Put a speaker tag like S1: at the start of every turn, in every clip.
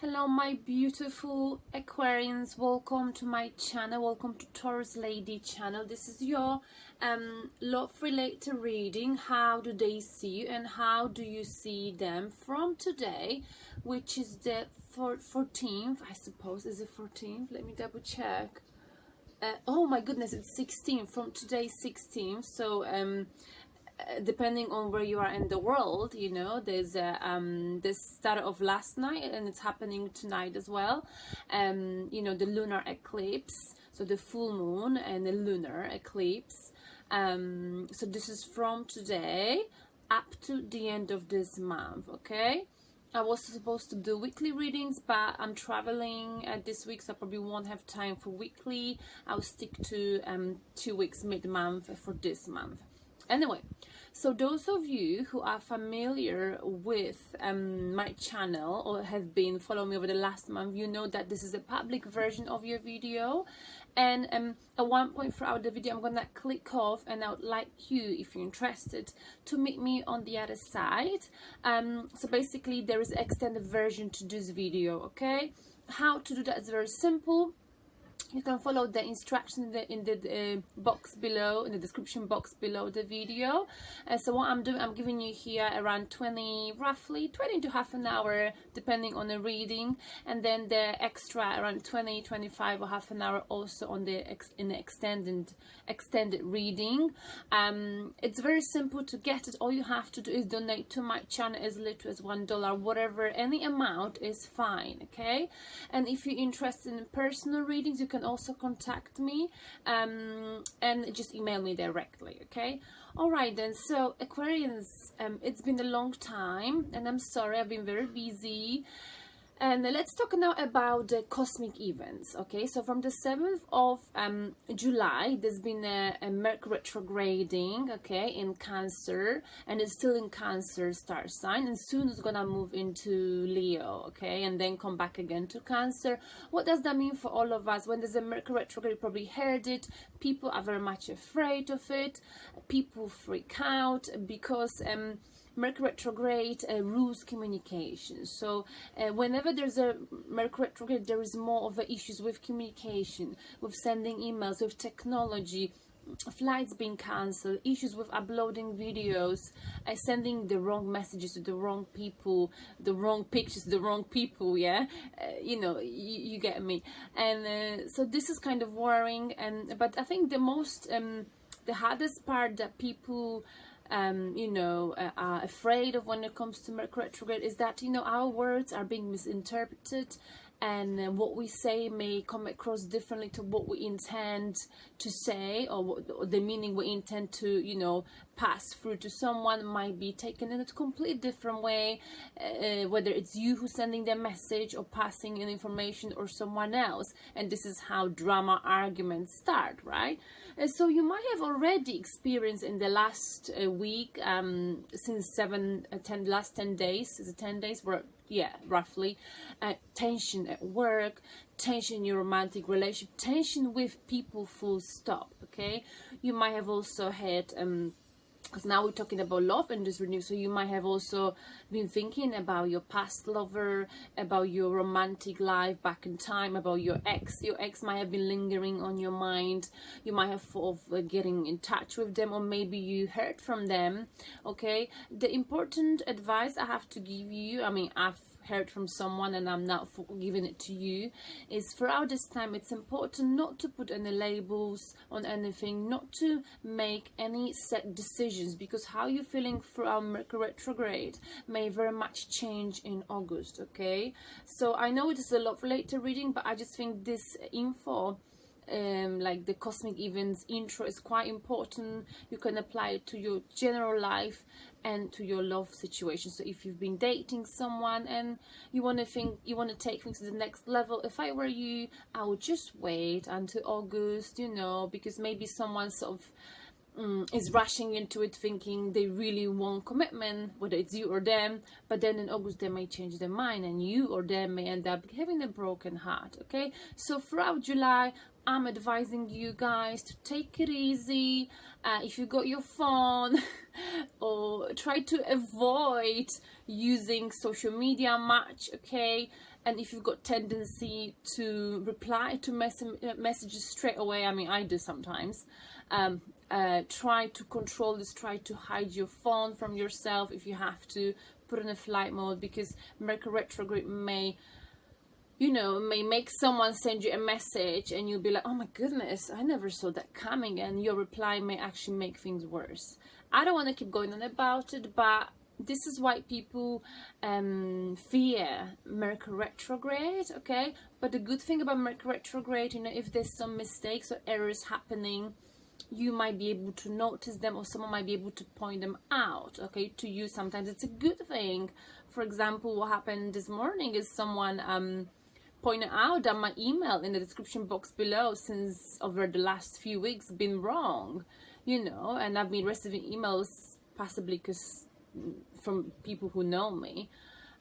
S1: Hello my beautiful Aquarians, welcome to my channel, welcome to Taurus Lady channel. This is your love related reading. How do they see you and how do you see them from today, which is the 14th, I suppose. Is it 14th? Let me double check. Oh my goodness, it's 16th, from today 16th. So depending on where you are in the world, you know, there's this started off last night and it's happening tonight as well. You know, the lunar eclipse, so the full moon and the lunar eclipse. So this is from today up to the end of this month. Okay, I was supposed to do weekly readings, but I'm traveling this week, so I probably won't have time for weekly. I'll stick to 2 weeks mid-month for this month. Anyway, so those of you who are familiar with my channel or have been following me over the last month, you know that this is a public version of your video. And at one point throughout the video, I'm gonna click off, and I would like you, if you're interested, to meet me on the other side. So basically, there is an extended version to this video. Okay, how to do that is very simple. You can follow the instructions in the box below, in the description box below the video. So what I'm doing, I'm giving you here around roughly 20 to half an hour, depending on the reading, and then the extra around 20-25 or half an hour also on the extended reading. It's very simple to get it. All you have to do is donate to my channel as little as $1, whatever, any amount is fine. Okay, and if you're interested in personal readings, you can also contact me and just email me directly. Okay, all right then. So Aquarians, it's been a long time and I'm sorry, I've been very busy. And let's talk now about the cosmic events. Okay, so from the 7th of July, there's been a Mercury retrograding, okay, in Cancer, and it's still in Cancer star sign, and soon it's gonna move into Leo, okay, and then come back again to Cancer. What does that mean for all of us? When there's a Mercury retrograde, you probably heard it. People are very much afraid of it. People freak out because Mercury retrograde rules communication. So whenever there's a Mercury retrograde, there is more of the issues with communication, with sending emails, with technology, flights being cancelled, issues with uploading videos, sending the wrong messages to the wrong people, the wrong pictures to the wrong people. Yeah, you know, you get me. And so this is kind of worrying. But I think the hardest part that people you know, are afraid of when it comes to Mercury retrograde is that, you know, our words are being misinterpreted, and what we say may come across differently to what we intend to say, or the meaning we intend to, you know, pass through to someone might be taken in a completely different way, whether it's you who's sending the message or passing in information, or someone else. And this is how drama arguments start, right? So you might have already experienced in the last week, since last 10 days, is it 10 days? Yeah, roughly, tension at work, tension in your romantic relationship, tension with people, full stop. Okay, you might have also had because now we're talking about love in this reading, so you might have also been thinking about your past lover, about your romantic life back in time, about your ex. Your ex might have been lingering on your mind. You might have thought of getting in touch with them, or maybe you heard from them. Okay, the important advice I have to give you, I mean, I've heard from someone and I'm now giving it to you, is throughout this time it's important not to put any labels on anything, not to make any set decisions, because how you're feeling throughout Mercury retrograde may very much change in August. Okay, so I know it is a lot related reading, but I just think this info, like the cosmic events intro, is quite important. You can apply it to your general life and to your love situation. So if you've been dating someone and you want to take things to the next level, if I were you, I would just wait until August, you know, because maybe someone sort of is rushing into it thinking they really want commitment, whether it's you or them, but then in August they may change their mind and you or them may end up having a broken heart. Okay, so throughout July I'm advising you guys to take it easy. If you got your phone or try to avoid using social media much, okay? And if you've got tendency to reply to messages straight away, I mean I do sometimes, try to control this, try to hide your phone from yourself if you have to, put in a flight mode, because Mercury retrograde may, you know, may make someone send you a message and you'll be like, oh my goodness, I never saw that coming, and your reply may actually make things worse. I don't want to keep going on about it, but this is why people fear Mercury retrograde, okay? But the good thing about Mercury retrograde, you know, if there's some mistakes or errors happening, you might be able to notice them, or someone might be able to point them out, okay, to you. Sometimes it's a good thing. For example, what happened this morning is someone pointed out that my email in the description box below, since over the last few weeks, been wrong, you know, and I've been receiving emails possibly because from people who know me,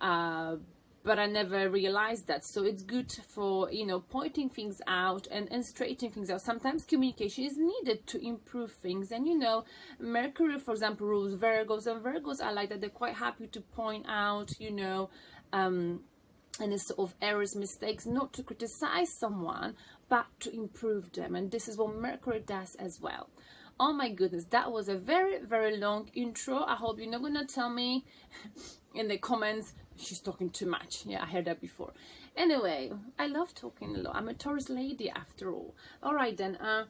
S1: but I never realized that. So it's good for, you know, pointing things out and straightening things out. Sometimes communication is needed to improve things. And you know, Mercury, for example, rules Virgos, and Virgos are like that. They're quite happy to point out, you know, any sort of errors, mistakes, not to criticize someone, but to improve them. And this is what Mercury does as well. Oh my goodness, that was a very, very long intro. I hope you're not gonna tell me in the comments she's talking too much. Yeah, I heard that before. Anyway, I love talking a lot. I'm a Taurus lady after all. All right then, I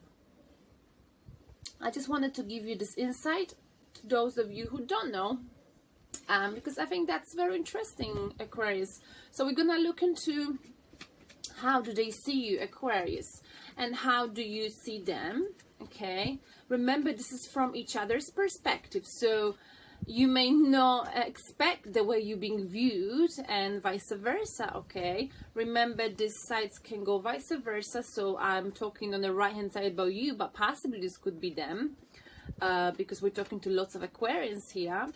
S1: just wanted to give you this insight to those of you who don't know, because I think that's very interesting, Aquarius. So we're gonna look into how do they see you, Aquarius, and how do you see them. Okay, remember this is from each other's perspective, so you may not expect the way you're being viewed and vice versa. Okay, remember these sides can go vice versa, so I'm talking on the right hand side about you, but possibly this could be them, because we're talking to lots of Aquarians here.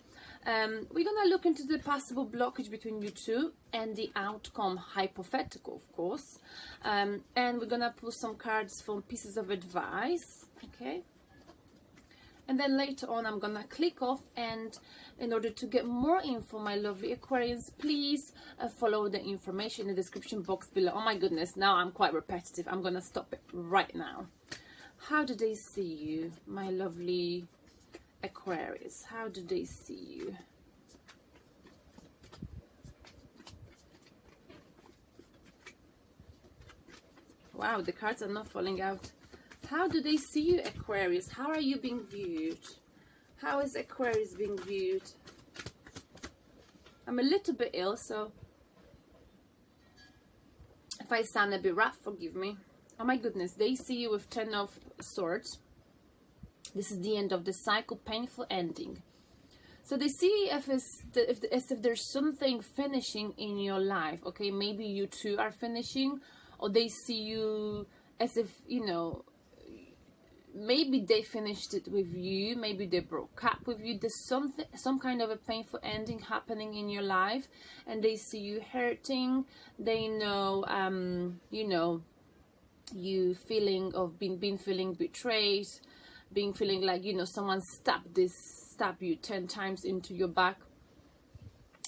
S1: We're gonna look into the possible blockage between you two and the outcome, hypothetical of course, and we're gonna pull some cards for pieces of advice. Okay, and then later on I'm gonna click off, and in order to get more info, my lovely Aquarians, please follow the information in the description box below. Oh my goodness, now I'm quite repetitive. I'm gonna stop it right now. How do they see you, my lovely Aquarius? How do they see you? Wow, the cards are not falling out. How do they see you, Aquarius? How are you being viewed? How is Aquarius being viewed? I'm a little bit ill, so if I sound a bit rough, forgive me. Oh my goodness, they see you with 10 of Swords. This is the end of the cycle, painful ending. So they see as if there's something finishing in your life. Okay, maybe you two are finishing, or they see you as if, you know, maybe they finished it with you, maybe they broke up with you. There's some kind of a painful ending happening in your life, and they see you hurting. They know, you know, you feeling of being feeling betrayed, feeling like, you know, someone stabbed you 10 times into your back,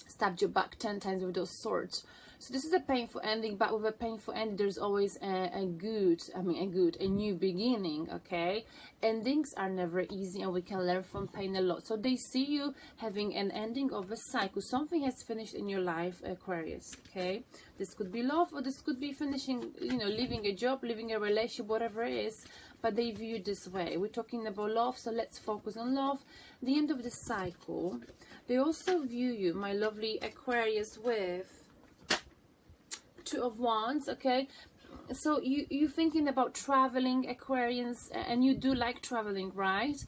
S1: stabbed your back 10 times with those swords. So this is a painful ending, but with a painful ending, there's always a new beginning, okay? Endings are never easy, and we can learn from pain a lot. So they see you having an ending of a cycle. Something has finished in your life, Aquarius, okay? This could be love, or this could be finishing, you know, leaving a job, leaving a relationship, whatever it is, but they view it this way. We're talking about love, so let's focus on love. The end of the cycle. They also view you, my lovely Aquarius, with Two of Wands, okay? So you're thinking about traveling, Aquarians, and you do like traveling, right?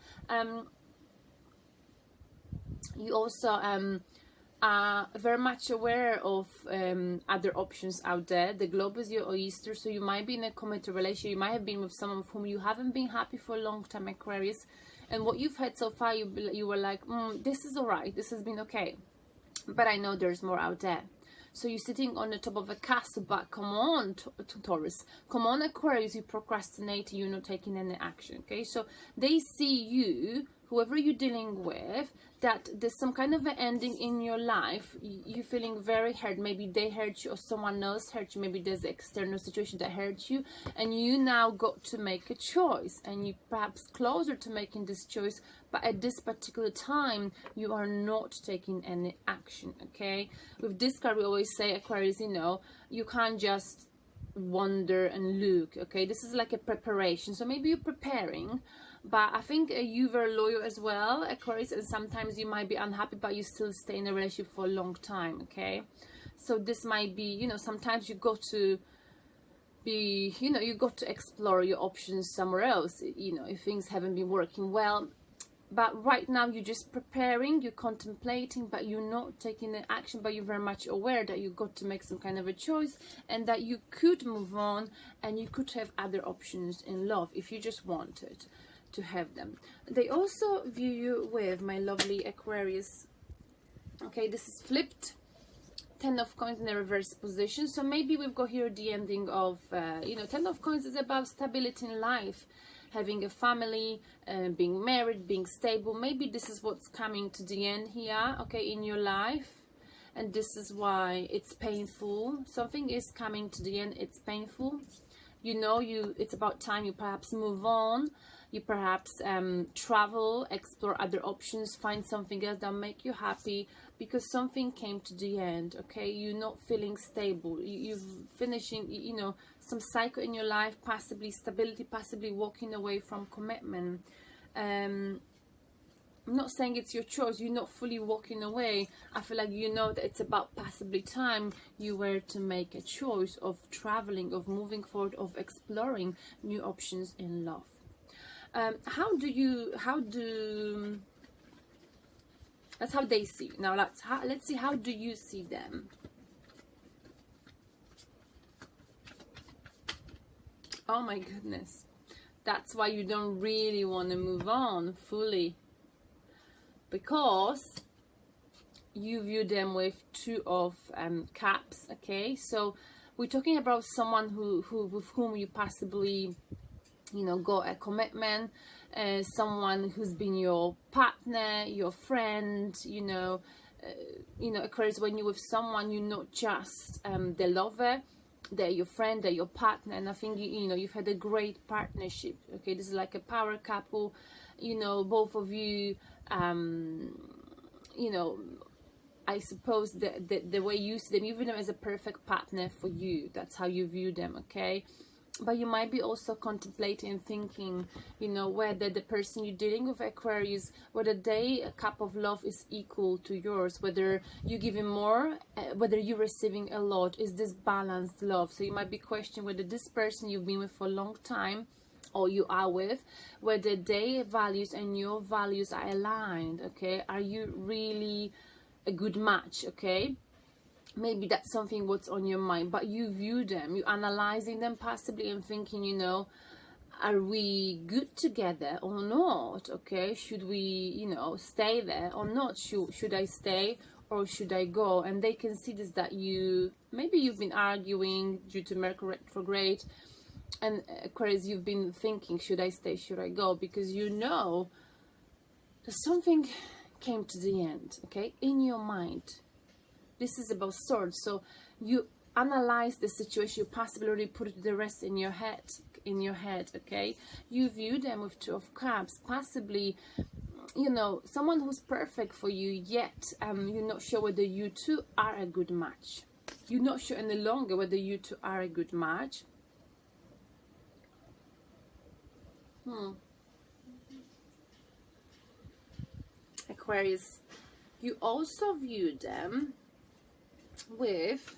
S1: You also are very much aware of other options out there. The globe is your oyster, so you might be in a committed relationship. You might have been with someone with whom you haven't been happy for a long time, Aquarius, and what you've had so far, you were like, this is all right, this has been okay, but I know there's more out there. So you're sitting on the top of a castle, but come on, Taurus, come on, Aquarius, you procrastinate, you're not taking any action, okay? So they see you, whoever you're dealing with, that there's some kind of an ending in your life. You're feeling very hurt. Maybe they hurt you or someone else hurt you. Maybe there's an external situation that hurt you, and you now got to make a choice, and you're perhaps closer to making this choice, but at this particular time you are not taking any action, okay? With this card, we always say, Aquarius, you know, you can't just wonder and look, okay? This is like a preparation. So maybe you're preparing, but I think you were loyal as well, Aquarius, and sometimes you might be unhappy, but you still stay in a relationship for a long time, okay? So this might be, you know, sometimes you got to be, you know, you got to explore your options somewhere else, you know, if things haven't been working well. But right now you're just preparing, you're contemplating, but you're not taking the action, but you're very much aware that you got to make some kind of a choice, and that you could move on, and you could have other options in love if you just wanted to have them. They also view you with, my lovely Aquarius, okay, this is flipped, 10 of coins in a reverse position. So maybe we've got here the ending of, you know, 10 of coins is about stability in life, having a family, being married, being stable. Maybe this is what's coming to the end here, okay, in your life, and this is why it's painful. Something is coming to the end, it's painful, you know, it's about time you perhaps move on, you perhaps travel, explore other options, find something else that make you happy, because something came to the end, okay? You're not feeling stable, you're finishing, you know, some cycle in your life, possibly stability, possibly walking away from commitment. I'm not saying it's your choice, you're not fully walking away. I feel like you know that it's about possibly time you were to make a choice of traveling, of moving forward, of exploring new options in love. That's how they see. Now let's see, how do you see them? Oh my goodness, that's why you don't really want to move on fully, because you view them with 2 of cups, okay? So we're talking about someone with whom you possibly, you know, got a commitment, someone who's been your partner, your friend, you know, Aquarius, when you're with someone, you're not just the lover, they're your friend, they're your partner, and I think you know, you've had a great partnership, okay? This is like a power couple, you know, both of you, you know, I suppose the way you see them, you view them as a perfect partner for you. That's how you view them, okay? But you might be also contemplating and thinking, you know, whether the person you're dealing with, Aquarius, whether a cup of love is equal to yours, whether you're giving more, whether you're receiving a lot. Is this balanced love? So you might be questioning whether this person you've been with for a long time, or you are with, whether their values and your values are aligned, okay? Are you really a good match, okay? Maybe that's something what's on your mind, but you view them, you're analyzing them possibly and thinking, you know, are we good together or not, okay? Should we, you know, stay there or not? Should I stay or should I go? And they can see this, that maybe you've been arguing due to Mercury retrograde, and Aquarius, you've been thinking, should I stay, should I go? Because you know that something came to the end, okay, in your mind. This is about swords, so you analyze the situation, you possibly already put the rest in your head, okay? You view them with 2 of cups, possibly, you know, someone who's perfect for you, yet you're not sure whether you two are a good match. You're not sure any longer whether you two are a good match. Aquarius, you also view them with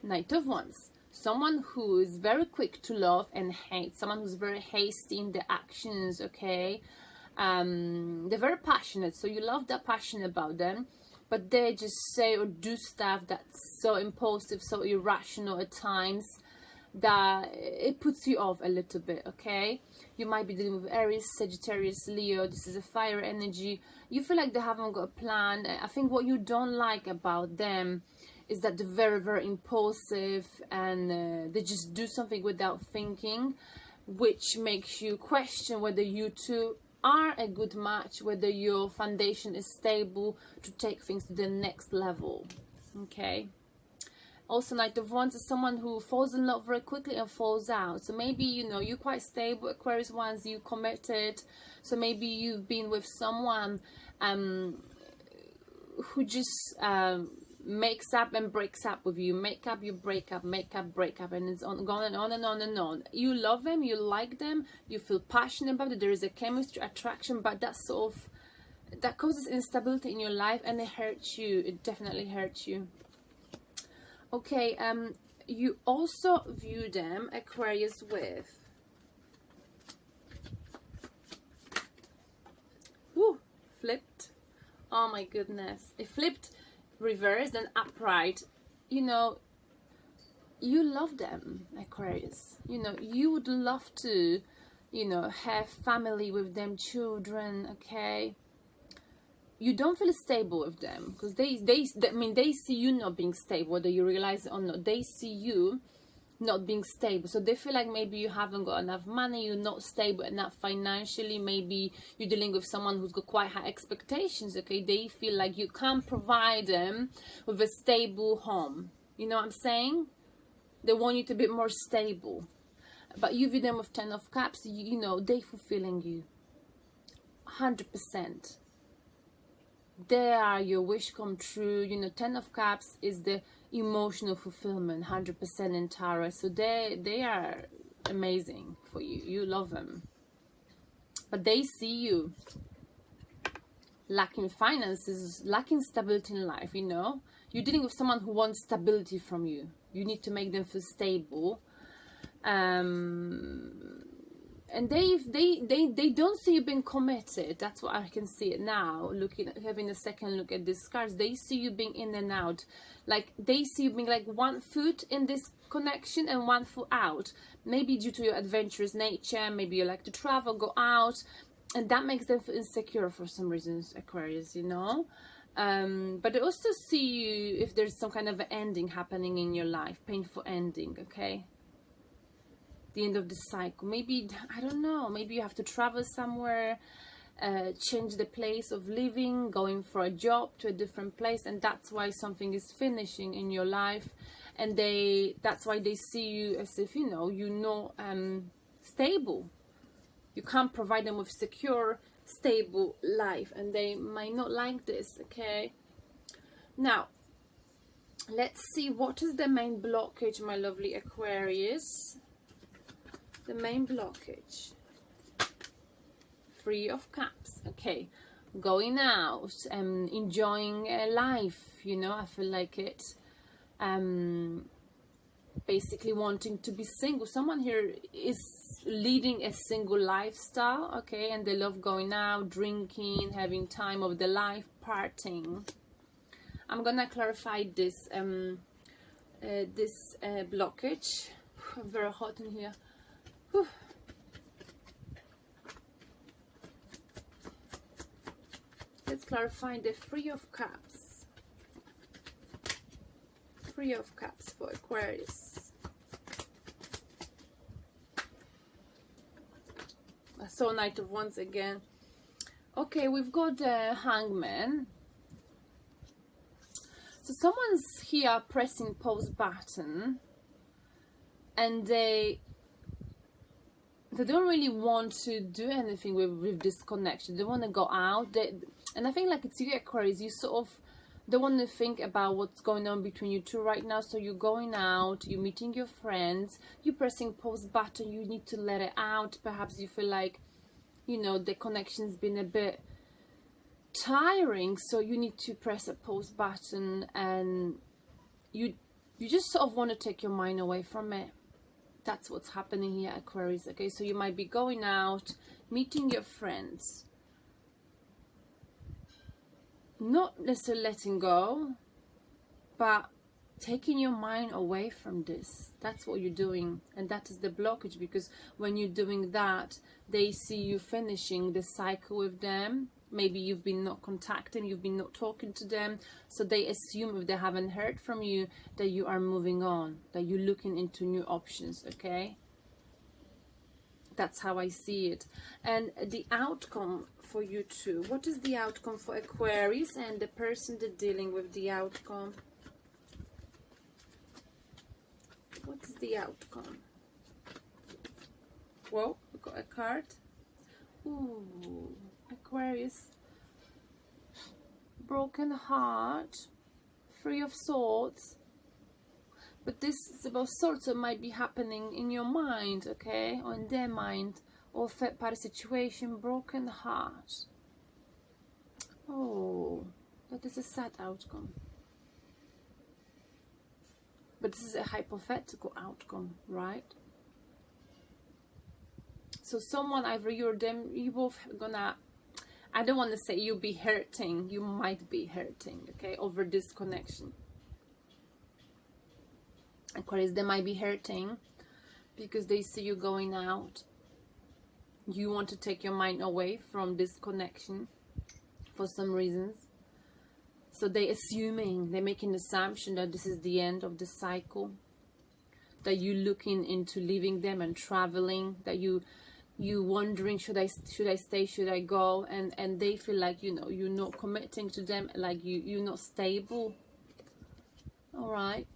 S1: Knight of Wands, someone who is very quick to love and hate, someone who's very hasty in their actions, okay? They're very passionate, so you love that passion about them, but they just say or do stuff that's so impulsive, so irrational at times. that it puts you off a little bit, okay? You might be dealing with Aries, Sagittarius, Leo. This is a fire energy. You feel like they haven't got a plan. I think what you don't like about them is that they're very, very impulsive, and they just do something without thinking, which makes you question whether you two are a good match, whether your foundation is stable to take things to the next level, okay? Also, Knight of Wands is someone who falls in love very quickly and falls out. So maybe, you know, you're quite stable, Aquarius ones, you committed. So maybe you've been with someone who just makes up and breaks up with you. Make up, you break up, make up, break up, and it's on, going on and on and on. You love them, you like them, you feel passionate about it, there is a chemistry, attraction, but that sort of, that causes instability in your life, and it hurts you. It definitely hurts you. Okay, you also view them, Aquarius, with flipped. Oh my goodness. It flipped, reversed, and upright. You know, you love them, Aquarius. You know, you would love to, you know, have family with them, children, okay? You don't feel stable with them because I mean, they see you not being stable, whether you realize it or not. They see you not being stable, so they feel like maybe you haven't got enough money, you're not stable enough financially, maybe you're dealing with someone who's got quite high expectations, okay? They feel like you can't provide them with a stable home. You know what I'm saying? They want you to be more stable, but you view them with 10 of Cups. You know, they fulfilling you 100%. They are your wish come true. You know, 10 of Cups is the emotional fulfillment, 100% in tarot. So they are amazing for you. You love them, but they see you lacking finances, lacking stability in life. You know, you're dealing with someone who wants stability from you. You need to make them feel stable, and they don't see you being committed. That's what I can see it now, looking at, having a second look at these cards. They see you being in and out, like they see you being like one foot in this connection and one foot out, maybe due to your adventurous nature. Maybe you like to travel, go out, and that makes them feel insecure for some reasons, Aquarius, you know. But they also see you if there's some kind of an ending happening in your life, painful ending, okay? The end of the cycle. Maybe, I don't know, maybe you have to travel somewhere, change the place of living, going for a job to a different place, and that's why something is finishing in your life, and that's why they see you as if, you know, you're not stable. You can't provide them with secure, stable life, and they might not like this, okay? Now, let's see, what is the main blockage, my lovely Aquarius? The main blockage. 3 of Cups. Okay, going out, enjoying life, you know, I feel like it. Basically wanting to be single. Someone here is leading a single lifestyle, okay, and they love going out, drinking, having time of the life, partying. I'm gonna clarify this blockage. Very hot in here. Whew. Let's clarify the 3 of Cups. 3 of Cups for Aquarius. I saw Knight of Wands again. Okay, we've got the Hangman. So someone's here pressing pause button, and they don't really want to do anything with this connection. They want to go out. And I think like it's you, Aquarius, you sort of don't want to think about what's going on between you two right now. So you're going out, you're meeting your friends, you're pressing pause button, you need to let it out. Perhaps you feel like, you know, the connection's been a bit tiring, so you need to press a pause button, and you just sort of want to take your mind away from it. That's what's happening here, Aquarius, okay? So you might be going out, meeting your friends, not necessarily letting go, but taking your mind away from this. That's what you're doing, and that is the blockage, because when you're doing that, they see you finishing the cycle with them. Maybe you've been not contacting, you've been not talking to them, so they assume, if they haven't heard from you, that you are moving on, that you're looking into new options. Okay, that's how I see it. And the outcome for you too, what is the outcome for Aquarius and the person that's dealing with the outcome? What is the outcome? Whoa, we got a card. Ooh, Aquarius. Broken heart, Three of Swords. But this is about swords, so it might be happening in your mind, okay? Or in their mind, or third party situation. Broken heart. Oh, that is a sad outcome. But this is a hypothetical outcome, right? So someone, either you or them, you both gonna, I don't want to say you'll be hurting, you might be hurting, okay, over this connection. Aquarius, they might be hurting because they see you going out. You want to take your mind away from this connection for some reasons. So they're making an assumption that this is the end of the cycle, that you're looking into leaving them and traveling, that you wondering, should I stay, should I go, and they feel like, you know, you're not committing to them, like you're not stable. All right,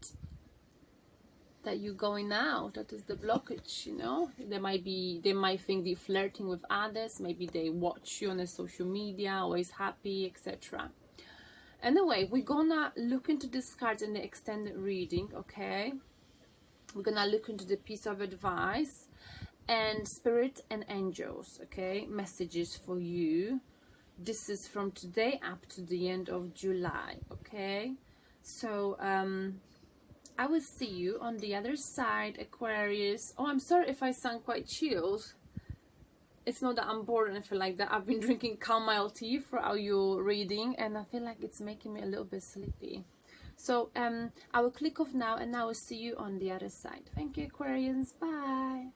S1: that you're going out, that is the blockage, you know. They might think they're flirting with others, maybe they watch you on the social media, always happy, etc. Anyway, we're gonna look into these cards in the extended reading, okay? We're gonna look into the piece of advice and spirit and angels, okay? Messages for you. This is from today up to the end of July, okay? So I will see you on the other side, Aquarius. Oh, I'm sorry if I sound quite chilled. It's not that I'm bored or anything like that. I've been drinking chamomile tea throughout your reading, and I feel like it's making me a little bit sleepy. So I will click off now, and I will see you on the other side. Thank you, Aquarians. Bye.